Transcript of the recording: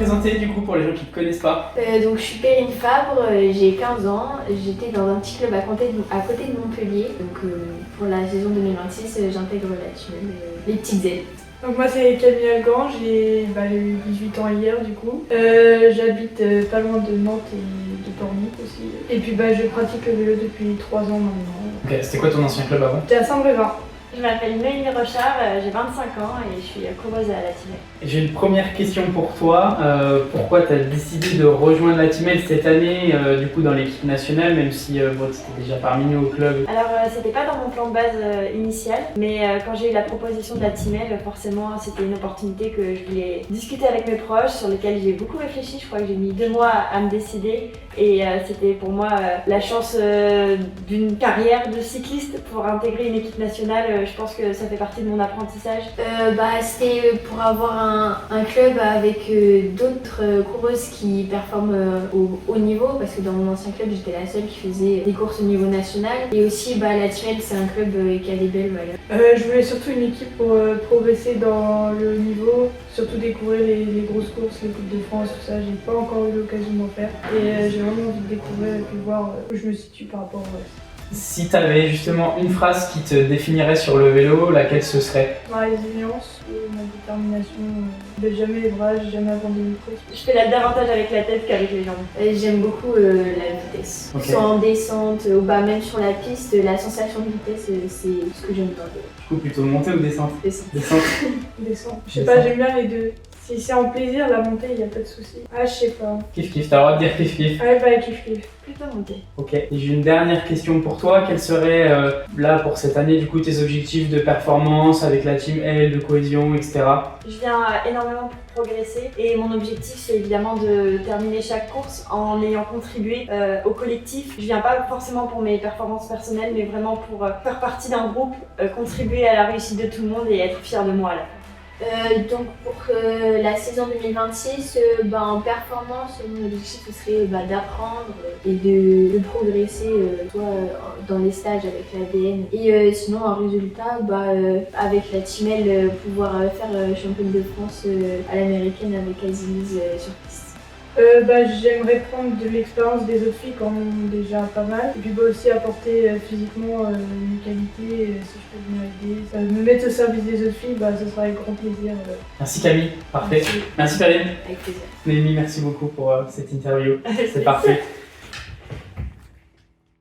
présenter du coup pour les gens qui ne te connaissent pas? Donc je suis Perrine Fabre, j'ai 15 ans, j'étais dans un petit club à côté de Montpellier. Donc pour la saison 2026, j'intègre la team les petites ailes. Donc moi c'est Camille Algan, j'ai eu 18 ans hier du coup. J'habite pas loin de Nantes et de Pornic aussi. Et puis je pratique le vélo depuis 3 ans maintenant. Ok, c'était quoi ton ancien club avant? J'étais à Saint-Brévin. Je m'appelle Noémie Rochard, j'ai 25 ans et je suis coureuse à la Timel. J'ai une première question pour toi. Pourquoi tu as décidé de rejoindre la Timel cette année, du coup dans l'équipe nationale, même si tu étais déjà parmi nous au club? Alors c'était pas dans mon plan de base initial, mais quand j'ai eu la proposition de la Timel, forcément c'était une opportunité que je voulais discuter avec mes proches, sur lesquels j'ai beaucoup réfléchi. Je crois que j'ai mis 2 mois à me décider et c'était pour moi la chance d'une carrière de cycliste pour intégrer une équipe nationale. Je pense que ça fait partie de mon apprentissage. C'était pour avoir un club avec d'autres coureuses qui performent au haut niveau, parce que dans mon ancien club j'étais la seule qui faisait des courses au niveau national. Et aussi la Timel c'est un club qui a des belles valeurs. Je voulais surtout une équipe pour progresser dans le niveau, surtout découvrir les grosses courses, les Coupes de France, tout ça. J'ai pas encore eu l'occasion d'en faire et j'ai vraiment envie de découvrir et puis voir où je me situe par rapport au reste. Si tu avais justement une phrase qui te définirait sur le vélo, laquelle ce serait? Ma résilience, ma détermination, de jamais les bras, jamais abandonner le course. Je fais davantage avec la tête qu'avec les jambes. J'aime beaucoup la vitesse. Okay. Soit en descente, ou même sur la piste, la sensation de vitesse, c'est ce que j'aime dans le vélo. Du coup, plutôt montée ou descente? Descente. Descente. Je sais pas, j'aime bien les deux. Si c'est en plaisir, la montée, il n'y a pas de souci. Je sais pas. Kiff, t'as le droit de dire kiff. Ouais, kiff. Plutôt montée. Ok, et j'ai une dernière question pour toi. Quels seraient, là, pour cette année, du coup, tes objectifs de performance avec la team L, de cohésion, etc. Je viens énormément pour progresser et mon objectif, c'est évidemment de terminer chaque course en ayant contribué au collectif. Je viens pas forcément pour mes performances personnelles, mais vraiment pour faire partie d'un groupe, contribuer à la réussite de tout le monde et être fier de moi à la fin. Donc pour la saison 2026, en performance, mon objectif ce serait d'apprendre et de progresser soit dans les stages avec l'ADN et sinon en résultat avec la Timel pouvoir faire championne de France à l'américaine avec Aziliz sur piste. J'aimerais prendre de l'expérience des autres filles quand même déjà pas mal. Et puis aussi apporter physiquement une qualité, si je peux venir aider. Ça, me mettre au service des autres filles, ce sera avec grand plaisir. Merci Camille, parfait. Merci Perrine. Avec plaisir. Noémie, merci beaucoup pour cette interview. C'est parfait.